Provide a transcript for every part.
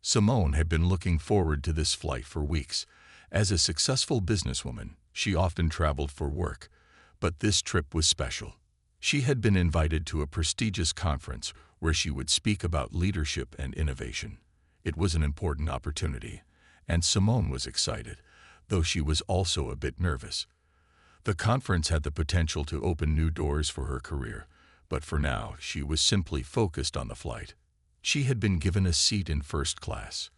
Simone had been looking forward to this flight for weeks. As a successful businesswoman, she often traveled for work, but this trip was special. She had been invited to a prestigious conference where she would speak about leadership and innovation. It was an important opportunity, and Simone was excited, though she was also a bit nervous. The conference had the potential to open new doors for her career, but for now she was simply focused on the flight. She had been given a seat in first class,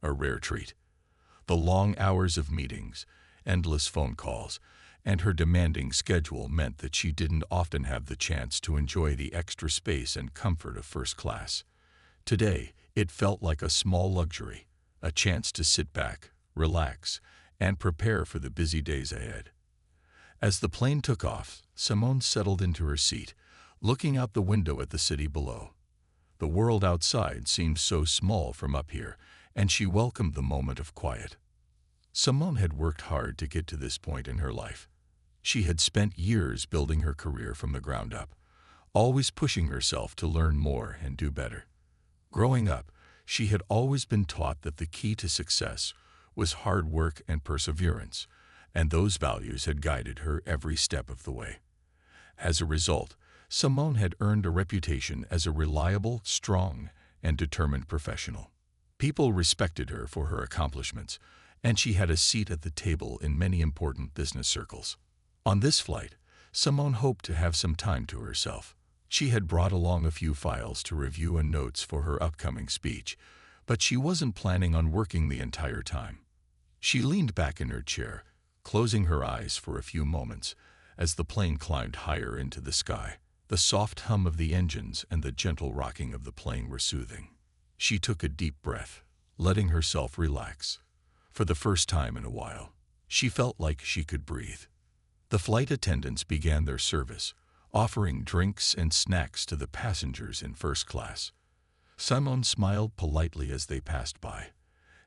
a rare treat. The long hours of meetings, endless phone calls, and her demanding schedule meant that she didn't often have the chance to enjoy the extra space and comfort of first class. Today, it felt like a small luxury, a chance to sit back, relax, and prepare for the busy days ahead. As the plane took off, Simone settled into her seat, looking out the window at the city below. The world outside seemed so small from up here, and she welcomed the moment of quiet. Simone had worked hard to get to this point in her life. She had spent years building her career from the ground up, always pushing herself to learn more and do better. Growing up, she had always been taught that the key to success was hard work and perseverance, and those values had guided her every step of the way. As a result, Simone had earned a reputation as a reliable, strong, and determined professional. People respected her for her accomplishments, and she had a seat at the table in many important business circles. On this flight, Simone hoped to have some time to herself. She had brought along a few files to review and notes for her upcoming speech, but she wasn't planning on working the entire time. She leaned back in her chair, closing her eyes for a few moments as the plane climbed higher into the sky. The soft hum of the engines and the gentle rocking of the plane were soothing. She took a deep breath, letting herself relax. For the first time in a while, she felt like she could breathe. The flight attendants began their service, offering drinks and snacks to the passengers in first class. Simone smiled politely as they passed by,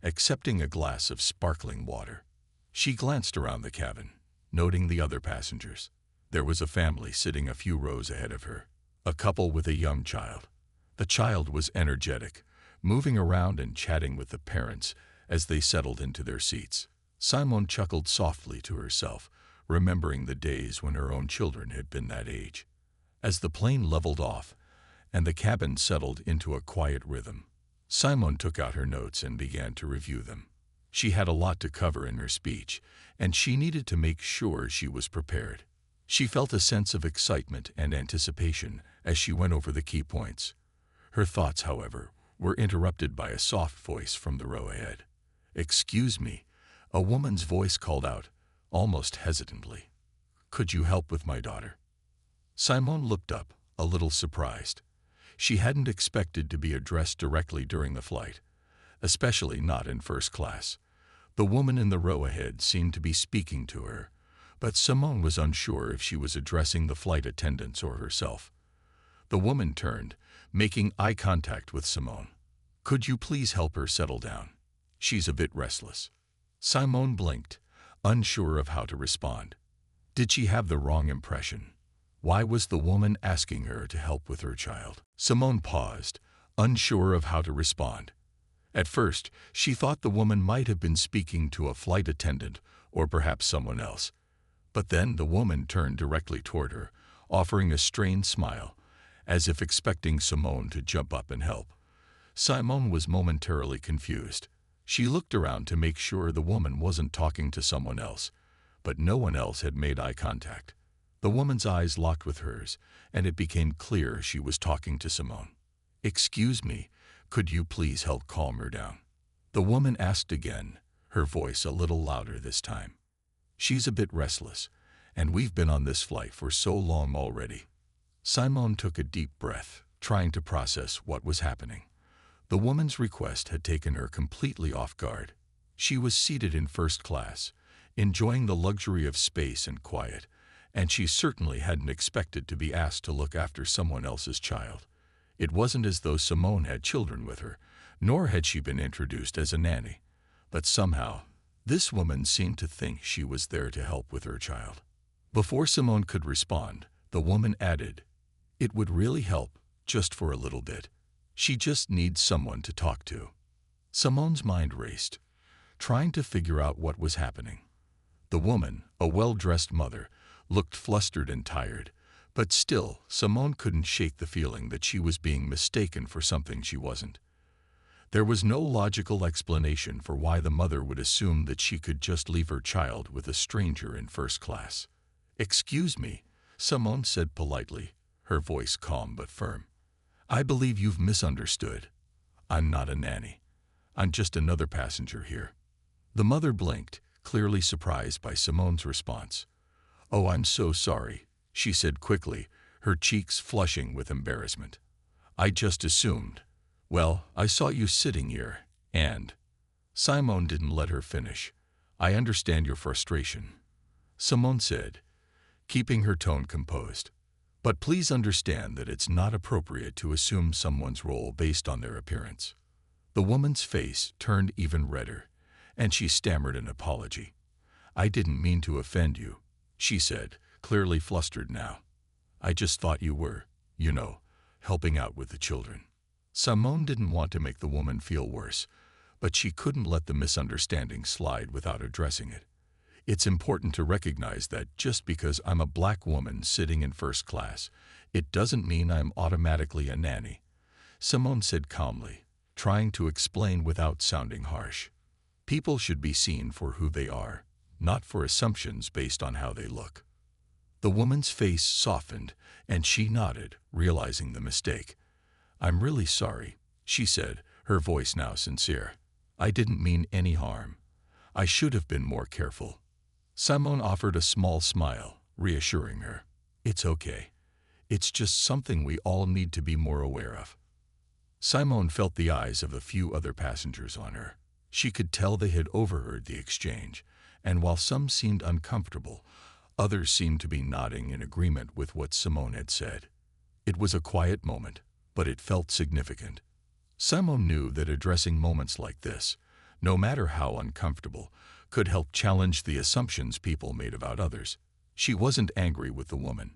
accepting a glass of sparkling water. She glanced around the cabin, noting the other passengers. There was a family sitting a few rows ahead of her, a couple with a young child. The child was energetic, moving around and chatting with the parents as they settled into their seats. Simone chuckled softly to herself, remembering the days when her own children had been that age. As the plane leveled off and the cabin settled into a quiet rhythm, Simone took out her notes and began to review them. She had a lot to cover in her speech, and she needed to make sure she was prepared. She felt a sense of excitement and anticipation as she went over the key points. Her thoughts, however, were interrupted by a soft voice from the row ahead. "Excuse me," a woman's voice called out, almost hesitantly. "Could you help with my daughter?" Simone looked up, a little surprised. She hadn't expected to be addressed directly during the flight, especially not in first class. The woman in the row ahead seemed to be speaking to her, but Simone was unsure if she was addressing the flight attendants or herself. The woman turned, making eye contact with Simone. "Could you please help her settle down? She's a bit restless." Simone blinked, unsure of how to respond. Did she have the wrong impression? Why was the woman asking her to help with her child? Simone paused, unsure of how to respond. At first, she thought the woman might have been speaking to a flight attendant or perhaps someone else. But then the woman turned directly toward her, offering a strained smile, as if expecting Simone to jump up and help. Simone was momentarily confused. She looked around to make sure the woman wasn't talking to someone else, but no one else had made eye contact. The woman's eyes locked with hers, and it became clear she was talking to Simone. "Excuse me, could you please help calm her down?" The woman asked again, her voice a little louder this time. "She's a bit restless, and we've been on this flight for so long already." Simone took a deep breath, trying to process what was happening. The woman's request had taken her completely off guard. She was seated in first class, enjoying the luxury of space and quiet, and she certainly hadn't expected to be asked to look after someone else's child. It wasn't as though Simone had children with her, nor had she been introduced as a nanny. But somehow, this woman seemed to think she was there to help with her child. Before Simone could respond, the woman added, "It would really help, just for a little bit. She just needs someone to talk to." Simone's mind raced, trying to figure out what was happening. The woman, a well-dressed mother, looked flustered and tired, but still, Simone couldn't shake the feeling that she was being mistaken for something she wasn't. There was no logical explanation for why the mother would assume that she could just leave her child with a stranger in first class. "Excuse me," Simone said politely, her voice calm but firm. "I believe you've misunderstood. I'm not a nanny. I'm just another passenger here." The mother blinked, clearly surprised by Simone's response. "Oh, I'm so sorry," she said quickly, her cheeks flushing with embarrassment. "I just assumed. Well, I saw you sitting here, and—" Simone didn't let her finish. "I understand your frustration," Simone said, keeping her tone composed. "But please understand that it's not appropriate to assume someone's role based on their appearance." The woman's face turned even redder, and she stammered an apology. "I didn't mean to offend you," she said, clearly flustered now. "I just thought you were, helping out with the children." Simone didn't want to make the woman feel worse, but she couldn't let the misunderstanding slide without addressing it. "It's important to recognize that just because I'm a black woman sitting in first class, it doesn't mean I'm automatically a nanny," Simone said calmly, trying to explain without sounding harsh. "People should be seen for who they are, not for assumptions based on how they look." The woman's face softened, and she nodded, realizing the mistake. "I'm really sorry," she said, her voice now sincere. "I didn't mean any harm. I should have been more careful." Simone offered a small smile, reassuring her. "It's okay. It's just something we all need to be more aware of." Simone felt the eyes of a few other passengers on her. She could tell they had overheard the exchange, and while some seemed uncomfortable, others seemed to be nodding in agreement with what Simone had said. It was a quiet moment, but it felt significant. Simone knew that addressing moments like this, no matter how uncomfortable, could help challenge the assumptions people made about others. She wasn't angry with the woman.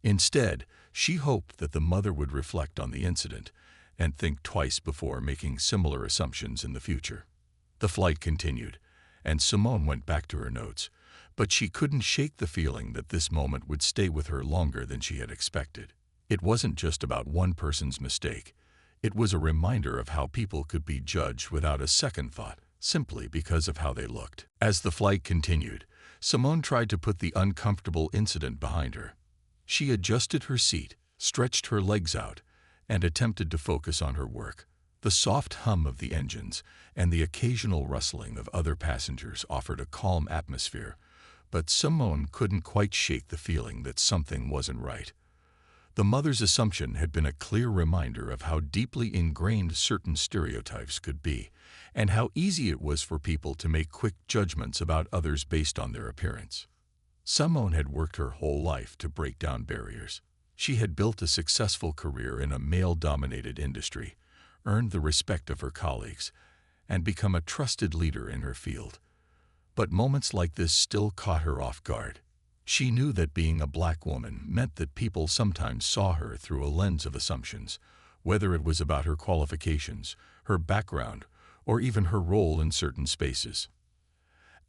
Instead, she hoped that the mother would reflect on the incident and think twice before making similar assumptions in the future. The flight continued, and Simone went back to her notes, but she couldn't shake the feeling that this moment would stay with her longer than she had expected. It wasn't just about one person's mistake. It was a reminder of how people could be judged without a second thought, simply because of how they looked. As the flight continued, Simone tried to put the uncomfortable incident behind her. She adjusted her seat, stretched her legs out, and attempted to focus on her work. The soft hum of the engines and the occasional rustling of other passengers offered a calm atmosphere, but Simone couldn't quite shake the feeling that something wasn't right. The mother's assumption had been a clear reminder of how deeply ingrained certain stereotypes could be, and how easy it was for people to make quick judgments about others based on their appearance. Simone had worked her whole life to break down barriers. She had built a successful career in a male-dominated industry, earned the respect of her colleagues, and become a trusted leader in her field. But moments like this still caught her off guard. She knew that being a black woman meant that people sometimes saw her through a lens of assumptions, whether it was about her qualifications, her background, or even her role in certain spaces.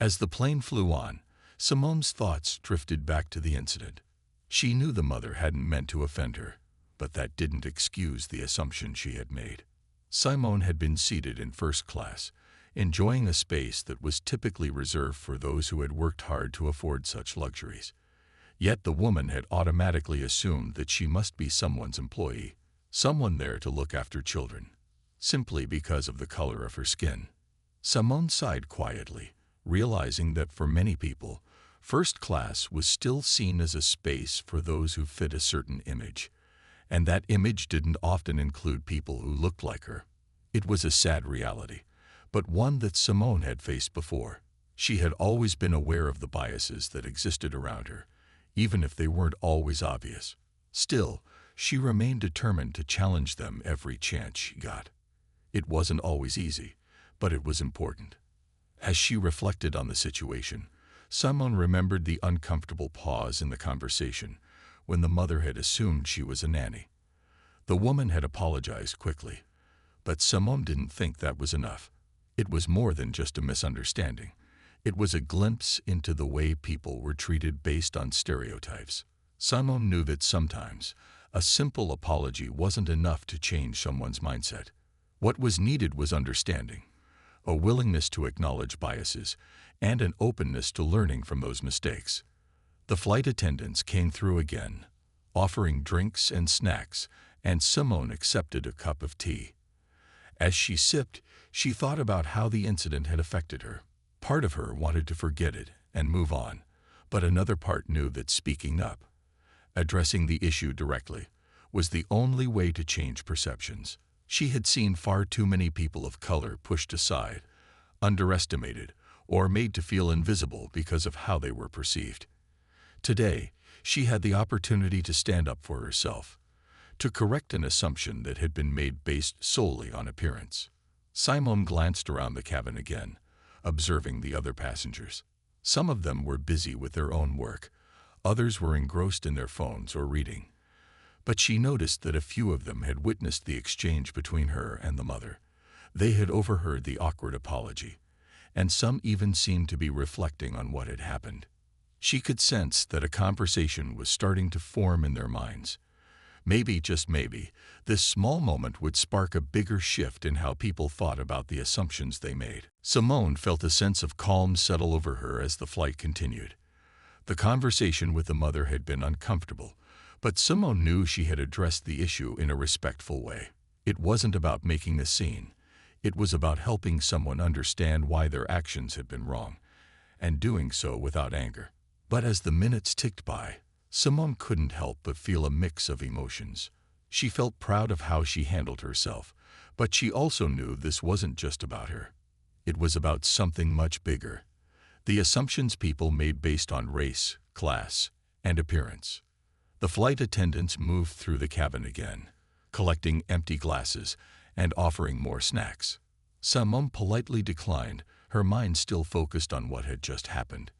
As the plane flew on, Simone's thoughts drifted back to the incident. She knew the mother hadn't meant to offend her, but that didn't excuse the assumption she had made. Simone had been seated in first class, enjoying a space that was typically reserved for those who had worked hard to afford such luxuries. Yet the woman had automatically assumed that she must be someone's employee, someone there to look after children, simply because of the color of her skin. Simone sighed quietly, realizing that for many people, first class was still seen as a space for those who fit a certain image, and that image didn't often include people who looked like her. It was a sad reality, but one that Simone had faced before. She had always been aware of the biases that existed around her, even if they weren't always obvious. Still, she remained determined to challenge them every chance she got. It wasn't always easy, but it was important. As she reflected on the situation, Simone remembered the uncomfortable pause in the conversation when the mother had assumed she was a nanny. The woman had apologized quickly, but Simone didn't think that was enough. It was more than just a misunderstanding. It was a glimpse into the way people were treated based on stereotypes. Simone knew that sometimes a simple apology wasn't enough to change someone's mindset. What was needed was understanding, a willingness to acknowledge biases, and an openness to learning from those mistakes. The flight attendants came through again, offering drinks and snacks, and Simone accepted a cup of tea. As she sipped, she thought about how the incident had affected her. Part of her wanted to forget it and move on, but another part knew that speaking up, addressing the issue directly, was the only way to change perceptions. She had seen far too many people of color pushed aside, underestimated, or made to feel invisible because of how they were perceived. Today, she had the opportunity to stand up for herself, to correct an assumption that had been made based solely on appearance. Simone glanced around the cabin again, observing the other passengers. Some of them were busy with their own work, others were engrossed in their phones or reading. But she noticed that a few of them had witnessed the exchange between her and the mother. They had overheard the awkward apology, and some even seemed to be reflecting on what had happened. She could sense that a conversation was starting to form in their minds. Maybe, just maybe, this small moment would spark a bigger shift in how people thought about the assumptions they made. Simone felt a sense of calm settle over her as the flight continued. The conversation with the mother had been uncomfortable, but Simone knew she had addressed the issue in a respectful way. It wasn't about making a scene. It was about helping someone understand why their actions had been wrong, and doing so without anger. But as the minutes ticked by, Simone couldn't help but feel a mix of emotions. She felt proud of how she handled herself, but she also knew this wasn't just about her. It was about something much bigger. The assumptions people made based on race, class, and appearance. The flight attendants moved through the cabin again, collecting empty glasses and offering more snacks. Simone politely declined, her mind still focused on what had just happened.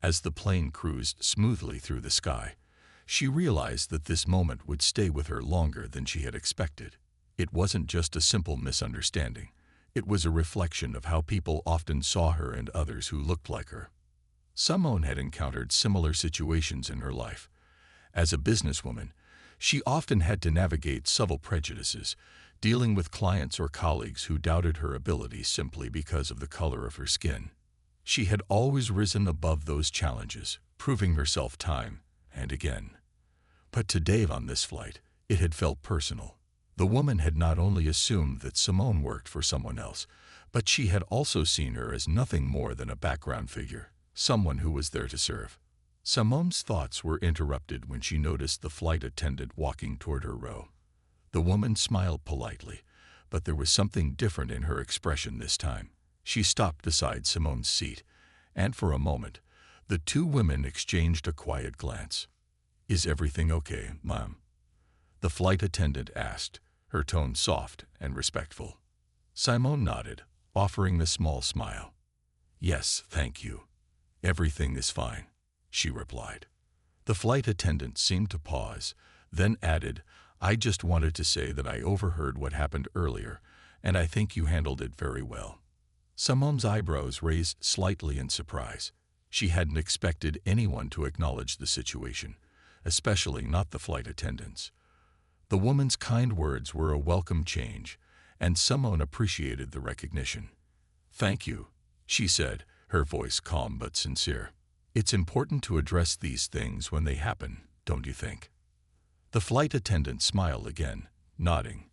As the plane cruised smoothly through the sky, she realized that this moment would stay with her longer than she had expected. It wasn't just a simple misunderstanding. It was a reflection of how people often saw her and others who looked like her. Simone had encountered similar situations in her life. As a businesswoman, she often had to navigate subtle prejudices, dealing with clients or colleagues who doubted her abilities simply because of the color of her skin. She had always risen above those challenges, proving herself time and again. But today on this flight, it had felt personal. The woman had not only assumed that Simone worked for someone else, but she had also seen her as nothing more than a background figure, someone who was there to serve. Simone's thoughts were interrupted when she noticed the flight attendant walking toward her row. The woman smiled politely, but there was something different in her expression this time. She stopped beside Simone's seat, and for a moment, the two women exchanged a quiet glance. "Is everything okay, Mom?" the flight attendant asked, her tone soft and respectful. Simone nodded, offering a small smile. "Yes, thank you. Everything is fine," she replied. The flight attendant seemed to pause, then added, "I just wanted to say that I overheard what happened earlier, and I think you handled it very well." Simone's eyebrows raised slightly in surprise. She hadn't expected anyone to acknowledge the situation, especially not the flight attendants. The woman's kind words were a welcome change, and Simone appreciated the recognition. "Thank you," she said, her voice calm but sincere. "It's important to address these things when they happen, don't you think?" The flight attendant smiled again, nodding.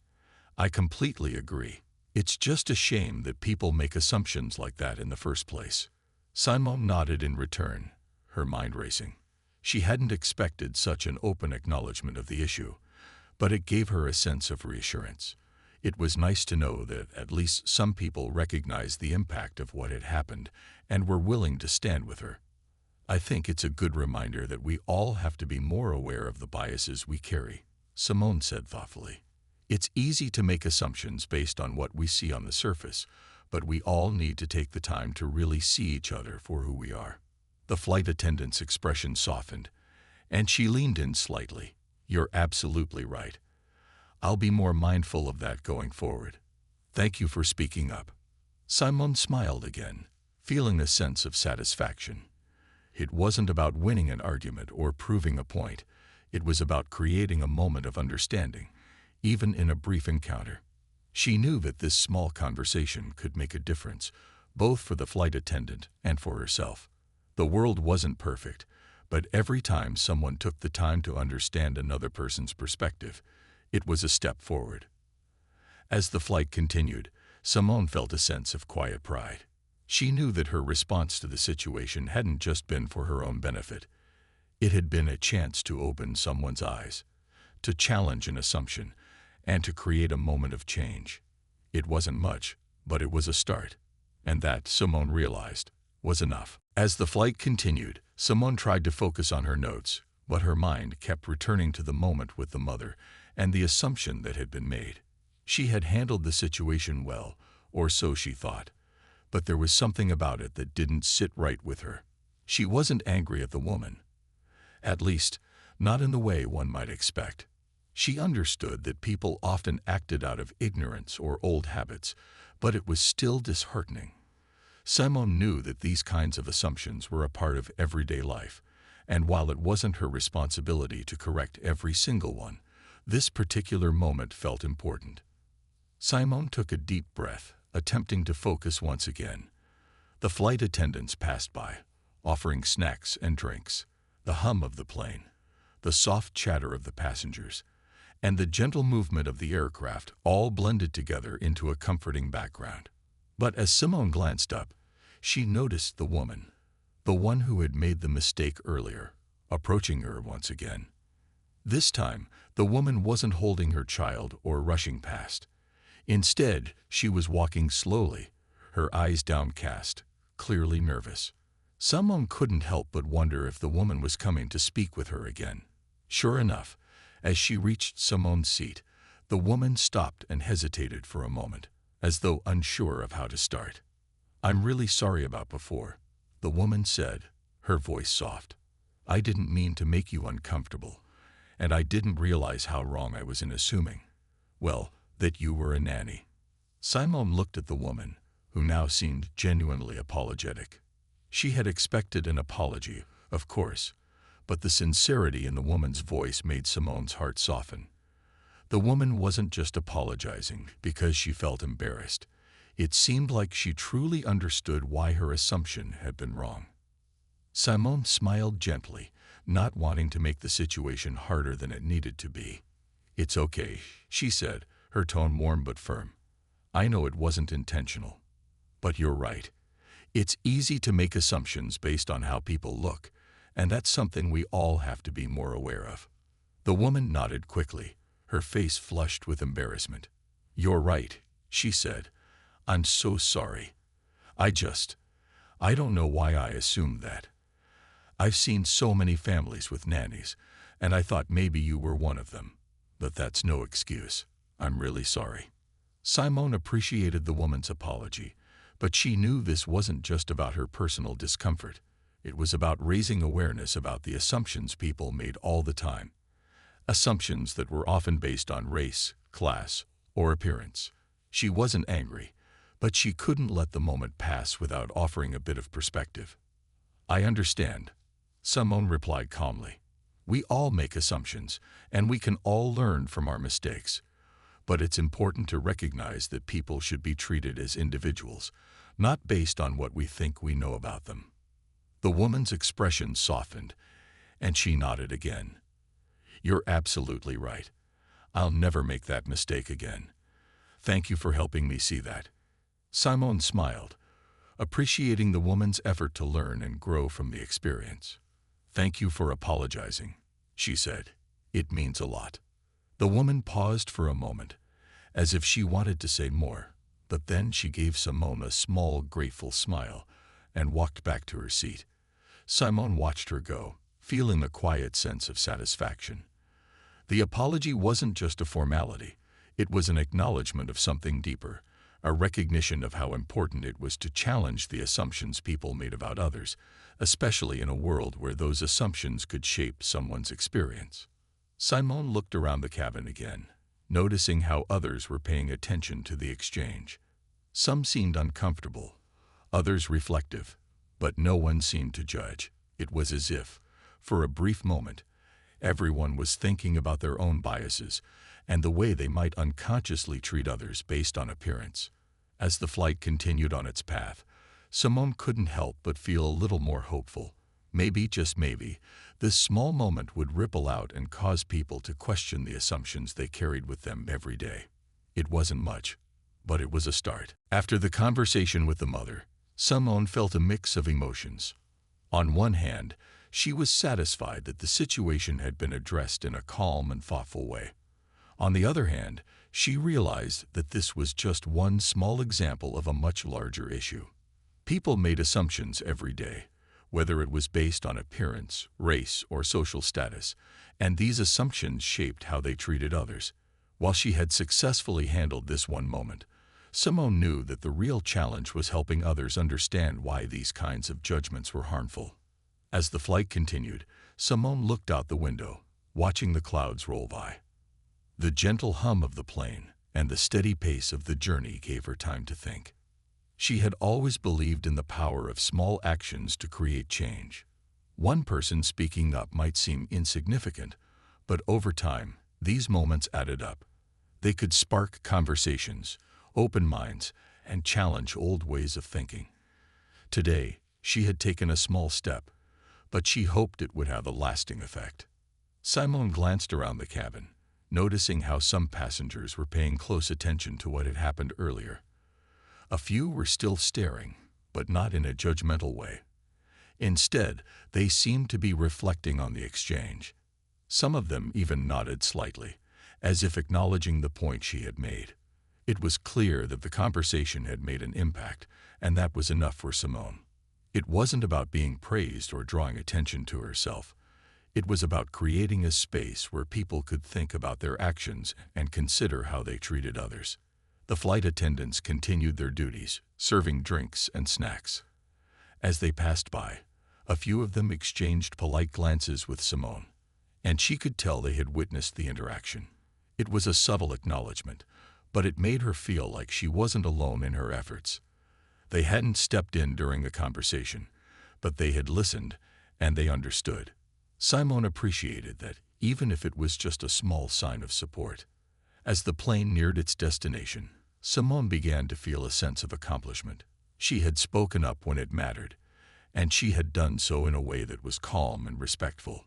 "I completely agree. It's just a shame that people make assumptions like that in the first place." Simone nodded in return, her mind racing. She hadn't expected such an open acknowledgement of the issue, but it gave her a sense of reassurance. It was nice to know that at least some people recognized the impact of what had happened and were willing to stand with her. "I think it's a good reminder that we all have to be more aware of the biases we carry," Simone said thoughtfully. "It's easy to make assumptions based on what we see on the surface, but we all need to take the time to really see each other for who we are." The flight attendant's expression softened, and she leaned in slightly. "You're absolutely right. I'll be more mindful of that going forward. Thank you for speaking up." Simone smiled again, feeling a sense of satisfaction. It wasn't about winning an argument or proving a point. It was about creating a moment of understanding, even in a brief encounter. She knew that this small conversation could make a difference, both for the flight attendant and for herself. The world wasn't perfect, but every time someone took the time to understand another person's perspective, it was a step forward. As the flight continued, Simone felt a sense of quiet pride. She knew that her response to the situation hadn't just been for her own benefit. It had been a chance to open someone's eyes, to challenge an assumption, and to create a moment of change. It wasn't much, but it was a start. And that, Simone realized, was enough. As the flight continued, Simone tried to focus on her notes, but her mind kept returning to the moment with the mother and the assumption that had been made. She had handled the situation well, or so she thought, but there was something about it that didn't sit right with her. She wasn't angry at the woman. At least, not in the way one might expect. She understood that people often acted out of ignorance or old habits, but it was still disheartening. Simone knew that these kinds of assumptions were a part of everyday life, and while it wasn't her responsibility to correct every single one, this particular moment felt important. Simone took a deep breath, attempting to focus once again. The flight attendants passed by, offering snacks and drinks. The hum of the plane, the soft chatter of the passengers, and the gentle movement of the aircraft all blended together into a comforting background. But as Simone glanced up, she noticed the woman, the one who had made the mistake earlier, approaching her once again. This time, the woman wasn't holding her child or rushing past. Instead, she was walking slowly, her eyes downcast, clearly nervous. Simone couldn't help but wonder if the woman was coming to speak with her again. Sure enough, as she reached Simone's seat, the woman stopped and hesitated for a moment, as though unsure of how to start. "I'm really sorry about before," the woman said, her voice soft. "I didn't mean to make you uncomfortable, and I didn't realize how wrong I was in assuming, well, that you were a nanny." Simone looked at the woman, who now seemed genuinely apologetic. She had expected an apology, of course, but the sincerity in the woman's voice made Simone's heart soften. The woman wasn't just apologizing because she felt embarrassed. It seemed like she truly understood why her assumption had been wrong. Simone smiled gently, not wanting to make the situation harder than it needed to be. "It's okay," she said, her tone warm but firm. "I know it wasn't intentional. But you're right. It's easy to make assumptions based on how people look, and that's something we all have to be more aware of." The woman nodded quickly, her face flushed with embarrassment. "You're right," she said. "I'm so sorry. I don't know why I assumed that. I've seen so many families with nannies, and I thought maybe you were one of them. But that's no excuse. I'm really sorry." Simone appreciated the woman's apology, but she knew this wasn't just about her personal discomfort. It was about raising awareness about the assumptions people made all the time. Assumptions that were often based on race, class, or appearance. She wasn't angry, but she couldn't let the moment pass without offering a bit of perspective. "I understand," Simone replied calmly. "We all make assumptions, and we can all learn from our mistakes. But it's important to recognize that people should be treated as individuals, not based on what we think we know about them." The woman's expression softened, and she nodded again. "You're absolutely right. I'll never make that mistake again. Thank you for helping me see that." Simone smiled, appreciating the woman's effort to learn and grow from the experience. "Thank you for apologizing," she said. "It means a lot." The woman paused for a moment, as if she wanted to say more, but then she gave Simone a small, grateful smile and walked back to her seat. Simone watched her go, feeling a quiet sense of satisfaction. The apology wasn't just a formality. It was an acknowledgement of something deeper, a recognition of how important it was to challenge the assumptions people made about others, especially in a world where those assumptions could shape someone's experience. Simone looked around the cabin again, noticing how others were paying attention to the exchange. Some seemed uncomfortable, others reflective, but no one seemed to judge. It was as if, for a brief moment, everyone was thinking about their own biases and the way they might unconsciously treat others based on appearance. As the flight continued on its path, Simone couldn't help but feel a little more hopeful. Maybe, just maybe, this small moment would ripple out and cause people to question the assumptions they carried with them every day. It wasn't much, but it was a start. After the conversation with the mother, Simone felt a mix of emotions. On one hand, she was satisfied that the situation had been addressed in a calm and thoughtful way. On the other hand, she realized that this was just one small example of a much larger issue. People made assumptions every day, whether it was based on appearance, race, or social status, and these assumptions shaped how they treated others. While she had successfully handled this one moment, Simone knew that the real challenge was helping others understand why these kinds of judgments were harmful. As the flight continued, Simone looked out the window, watching the clouds roll by. The gentle hum of the plane and the steady pace of the journey gave her time to think. She had always believed in the power of small actions to create change. One person speaking up might seem insignificant, but over time, these moments added up. They could spark conversations, open minds, and challenge old ways of thinking. Today, she had taken a small step, but she hoped it would have a lasting effect. Simone glanced around the cabin, noticing how some passengers were paying close attention to what had happened earlier. A few were still staring, but not in a judgmental way. Instead, they seemed to be reflecting on the exchange. Some of them even nodded slightly, as if acknowledging the point she had made. It was clear that the conversation had made an impact, and that was enough for Simone. It wasn't about being praised or drawing attention to herself. It was about creating a space where people could think about their actions and consider how they treated others. The flight attendants continued their duties, serving drinks and snacks. As they passed by, a few of them exchanged polite glances with Simone, and she could tell they had witnessed the interaction. It was a subtle acknowledgement, but it made her feel like she wasn't alone in her efforts. They hadn't stepped in during the conversation, but they had listened, and they understood. Simone appreciated that, even if it was just a small sign of support. As the plane neared its destination, Simone began to feel a sense of accomplishment. She had spoken up when it mattered, and she had done so in a way that was calm and respectful.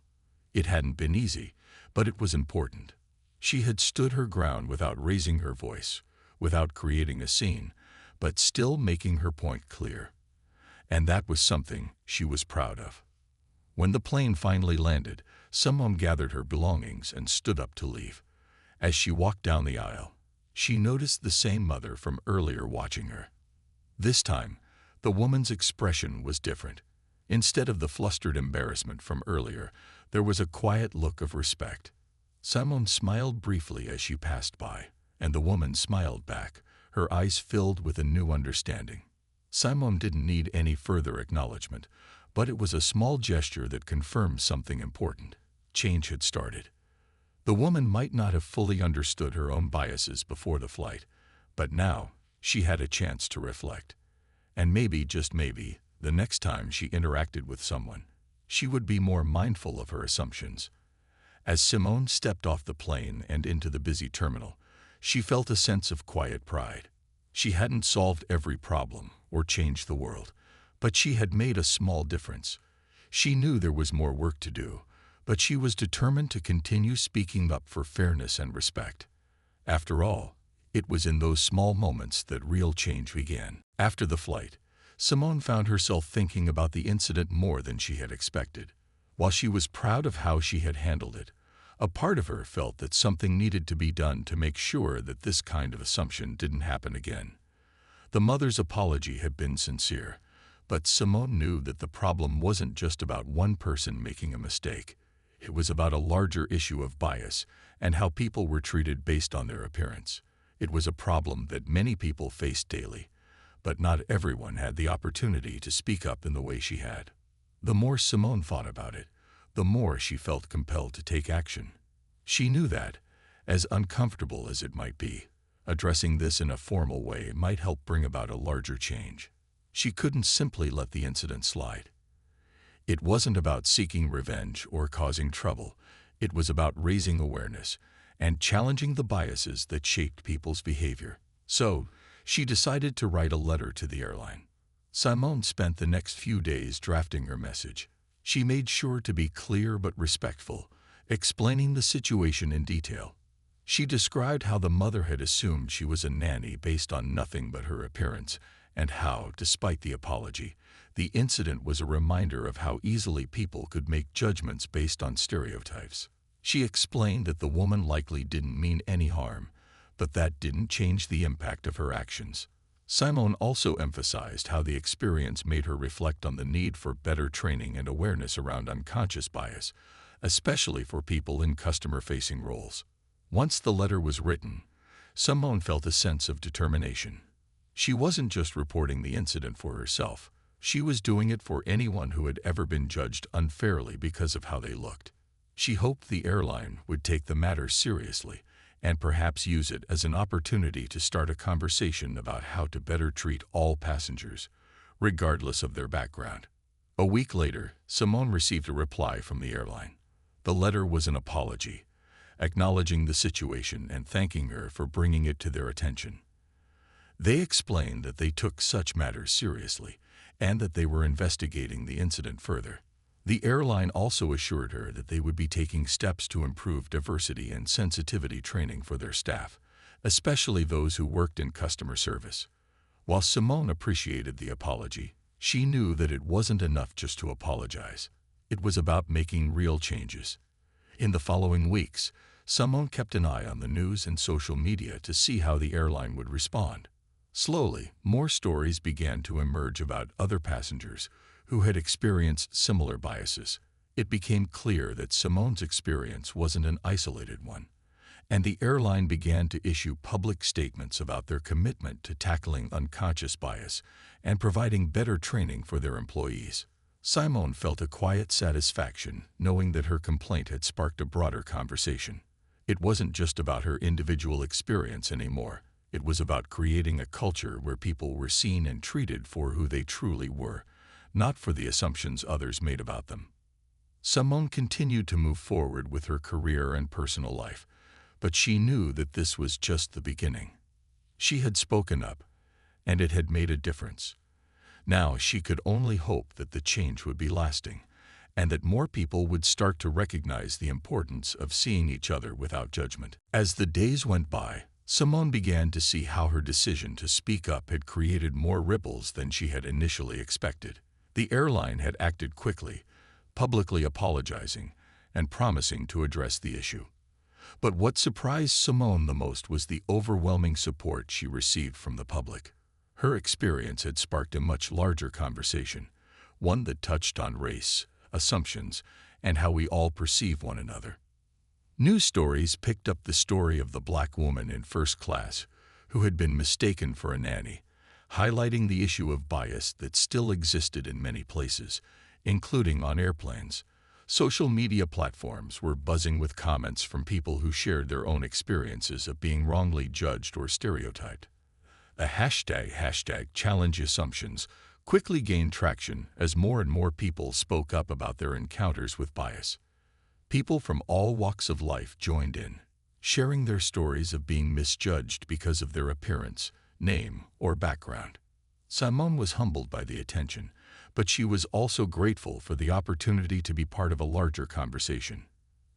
It hadn't been easy, but it was important. She had stood her ground without raising her voice, without creating a scene, but still making her point clear. And that was something she was proud of. When the plane finally landed, Simone gathered her belongings and stood up to leave. As she walked down the aisle, she noticed the same mother from earlier watching her. This time, the woman's expression was different. Instead of the flustered embarrassment from earlier, there was a quiet look of respect. Simone smiled briefly as she passed by, and the woman smiled back, her eyes filled with a new understanding. Simone didn't need any further acknowledgement, but it was a small gesture that confirmed something important. Change had started. The woman might not have fully understood her own biases before the flight, but now she had a chance to reflect. And maybe, just maybe, the next time she interacted with someone, she would be more mindful of her assumptions. As Simone stepped off the plane and into the busy terminal, she felt a sense of quiet pride. She hadn't solved every problem or changed the world, but she had made a small difference. She knew there was more work to do, but she was determined to continue speaking up for fairness and respect. After all, it was in those small moments that real change began. After the flight, Simone found herself thinking about the incident more than she had expected. While she was proud of how she had handled it, a part of her felt that something needed to be done to make sure that this kind of assumption didn't happen again. The mother's apology had been sincere, but Simone knew that the problem wasn't just about one person making a mistake. It was about a larger issue of bias and how people were treated based on their appearance. It was a problem that many people faced daily, but not everyone had the opportunity to speak up in the way she had. The more Simone thought about it, the more she felt compelled to take action. She knew that, as uncomfortable as it might be, Addressing this in a formal way might help bring about a larger change. She couldn't simply let the incident slide. It wasn't about seeking revenge or causing trouble. It was about raising awareness and challenging the biases that shaped people's behavior. So, she decided to write a letter to the airline. Simone spent the next few days drafting her message. She made sure to be clear but respectful, explaining the situation in detail. She described how the mother had assumed she was a nanny based on nothing but her appearance, and how, despite the apology, the incident was a reminder of how easily people could make judgments based on stereotypes. She explained that the woman likely didn't mean any harm, but that didn't change the impact of her actions. Simone also emphasized how the experience made her reflect on the need for better training and awareness around unconscious bias, especially for people in customer-facing roles. Once the letter was written, Simone felt a sense of determination. She wasn't just reporting the incident for herself. She was doing it for anyone who had ever been judged unfairly because of how they looked. She hoped the airline would take the matter seriously and perhaps use it as an opportunity to start a conversation about how to better treat all passengers, regardless of their background. A week later, Simone received a reply from the airline. The letter was an apology, acknowledging the situation and thanking her for bringing it to their attention. They explained that they took such matters seriously and that they were investigating the incident further. The airline also assured her that they would be taking steps to improve diversity and sensitivity training for their staff, especially those who worked in customer service. While Simone appreciated the apology, she knew that it wasn't enough just to apologize. It was about making real changes. In the following weeks, Simone kept an eye on the news and social media to see how the airline would respond. Slowly, more stories began to emerge about other passengers who had experienced similar biases. It became clear that Simone's experience wasn't an isolated one, and the airline began to issue public statements about their commitment to tackling unconscious bias and providing better training for their employees. Simone felt a quiet satisfaction knowing that her complaint had sparked a broader conversation. It wasn't just about her individual experience anymore. It was about creating a culture where people were seen and treated for who they truly were, not for the assumptions others made about them. Simone continued to move forward with her career and personal life, but she knew that this was just the beginning. She had spoken up, and it had made a difference. Now she could only hope that the change would be lasting, and that more people would start to recognize the importance of seeing each other without judgment. As the days went by, Simone began to see how her decision to speak up had created more ripples than she had initially expected. The airline had acted quickly, publicly apologizing and promising to address the issue. But what surprised Simone the most was the overwhelming support she received from the public. Her experience had sparked a much larger conversation, one that touched on race, assumptions, and how we all perceive one another. News stories picked up the story of the black woman in first class who had been mistaken for a nanny, highlighting the issue of bias that still existed in many places, including on airplanes. Social media platforms were buzzing with comments from people who shared their own experiences of being wrongly judged or stereotyped. A hashtag challenge assumptions quickly gained traction as more and more people spoke up about their encounters with bias. People from all walks of life joined in, sharing their stories of being misjudged because of their appearance, name, or background. Simone was humbled by the attention, but she was also grateful for the opportunity to be part of a larger conversation.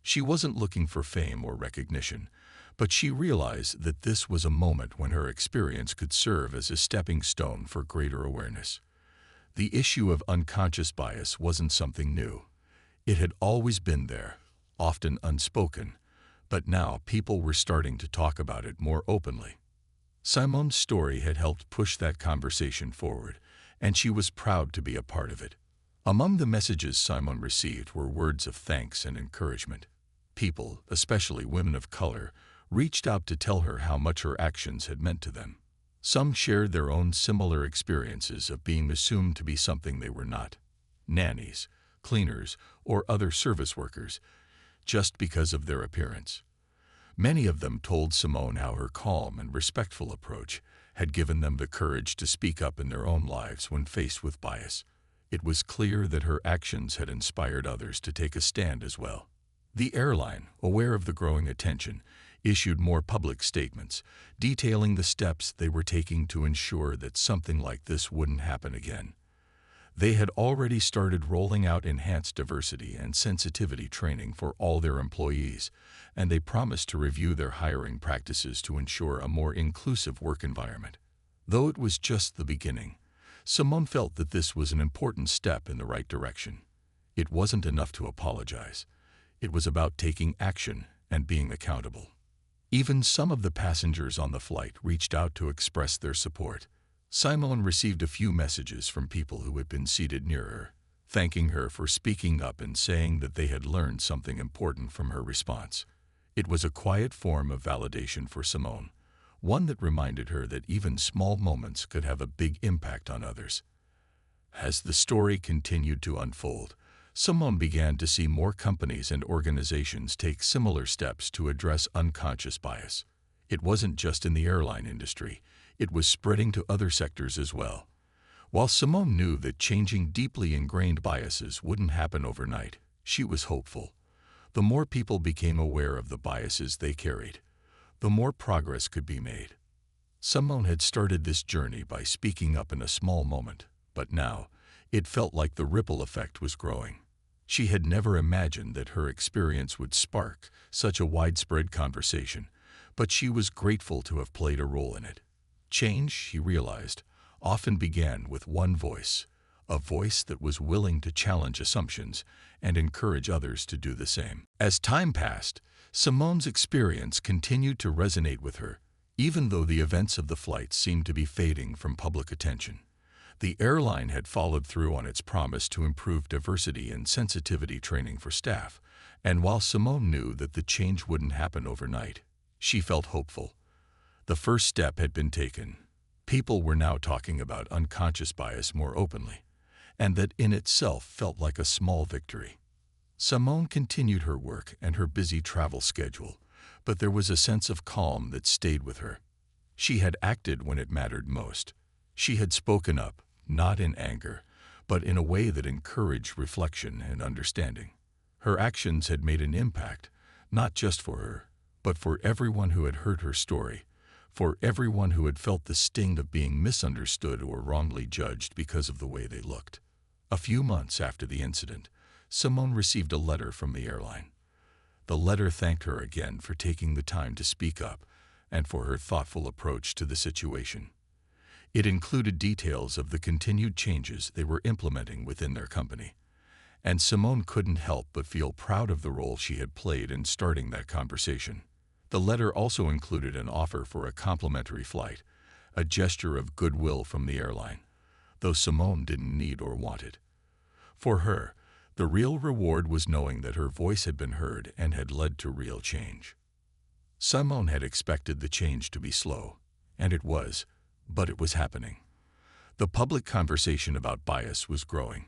She wasn't looking for fame or recognition, but she realized that this was a moment when her experience could serve as a stepping stone for greater awareness. The issue of unconscious bias wasn't something new. It had always been there, often unspoken, but now people were starting to talk about it more openly. Simone's story had helped push that conversation forward, and she was proud to be a part of it. Among the messages Simone received were words of thanks and encouragement. People, especially women of color, reached out to tell her how much her actions had meant to them. Some shared their own similar experiences of being assumed to be something they were not, nannies, cleaners, or other service workers, just because of their appearance. Many of them told Simone how her calm and respectful approach had given them the courage to speak up in their own lives when faced with bias. It was clear that her actions had inspired others to take a stand as well. The airline, aware of the growing attention, issued more public statements, detailing the steps they were taking to ensure that something like this wouldn't happen again. They had already started rolling out enhanced diversity and sensitivity training for all their employees, and they promised to review their hiring practices to ensure a more inclusive work environment. Though it was just the beginning, Simone felt that this was an important step in the right direction. It wasn't enough to apologize. It was about taking action and being accountable. Even some of the passengers on the flight reached out to express their support. Simone received a few messages from people who had been seated near her, thanking her for speaking up and saying that they had learned something important from her response. It was a quiet form of validation for Simone, one that reminded her that even small moments could have a big impact on others. As the story continued to unfold, Simone began to see more companies and organizations take similar steps to address unconscious bias. It wasn't just in the airline industry. It was spreading to other sectors as well. While Simone knew that changing deeply ingrained biases wouldn't happen overnight, she was hopeful. The more people became aware of the biases they carried, the more progress could be made. Simone had started this journey by speaking up in a small moment, but now it felt like the ripple effect was growing. She had never imagined that her experience would spark such a widespread conversation, but she was grateful to have played a role in it. Change, she realized, often began with one voice, a voice that was willing to challenge assumptions and encourage others to do the same. As time passed, Simone's experience continued to resonate with her, even though the events of the flight seemed to be fading from public attention. The airline had followed through on its promise to improve diversity and sensitivity training for staff, and while Simone knew that the change wouldn't happen overnight, she felt hopeful. The first step had been taken. People were now talking about unconscious bias more openly, and that in itself felt like a small victory. Simone continued her work and her busy travel schedule, but there was a sense of calm that stayed with her. She had acted when it mattered most. She had spoken up, not in anger, but in a way that encouraged reflection and understanding. Her actions had made an impact, not just for her, but for everyone who had heard her story, for everyone who had felt the sting of being misunderstood or wrongly judged because of the way they looked. A few months after the incident, Simone received a letter from the airline. The letter thanked her again for taking the time to speak up and for her thoughtful approach to the situation. It included details of the continued changes they were implementing within their company, and Simone couldn't help but feel proud of the role she had played in starting that conversation. The letter also included an offer for a complimentary flight, a gesture of goodwill from the airline, though Simone didn't need or want it. For her, the real reward was knowing that her voice had been heard and had led to real change. Simone had expected the change to be slow, and it was, but it was happening. The public conversation about bias was growing,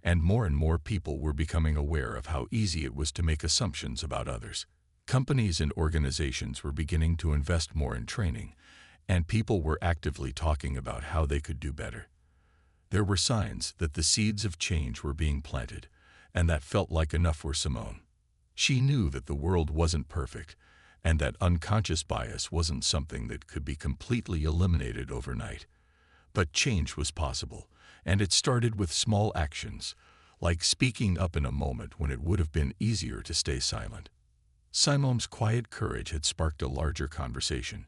and more people were becoming aware of how easy it was to make assumptions about others. Companies and organizations were beginning to invest more in training, and people were actively talking about how they could do better. There were signs that the seeds of change were being planted, and that felt like enough for Simone. She knew that the world wasn't perfect, and that unconscious bias wasn't something that could be completely eliminated overnight. But change was possible, and it started with small actions, like speaking up in a moment when it would have been easier to stay silent. Simone's quiet courage had sparked a larger conversation,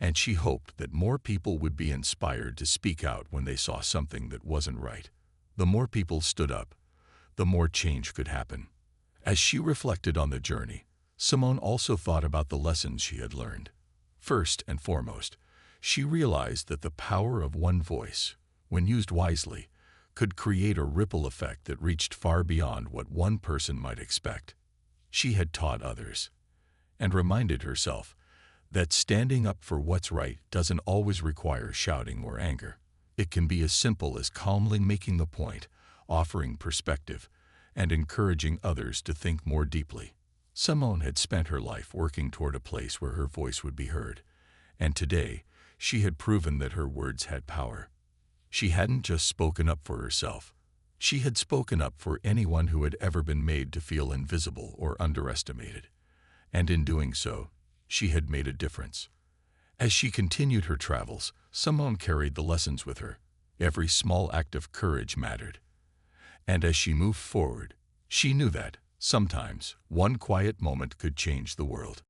and she hoped that more people would be inspired to speak out when they saw something that wasn't right. The more people stood up, the more change could happen. As she reflected on the journey, Simone also thought about the lessons she had learned. First and foremost, she realized that the power of one voice, when used wisely, could create a ripple effect that reached far beyond what one person might expect. She had taught others, and reminded herself that standing up for what's right doesn't always require shouting or anger. It can be as simple as calmly making a point, offering perspective, and encouraging others to think more deeply. Simone had spent her life working toward a place where her voice would be heard, and today she had proven that her words had power. She hadn't just spoken up for herself. She had spoken up for anyone who had ever been made to feel invisible or underestimated. And in doing so, she had made a difference. As she continued her travels, Simone carried the lessons with her. Every small act of courage mattered. And as she moved forward, she knew that, sometimes, one quiet moment could change the world.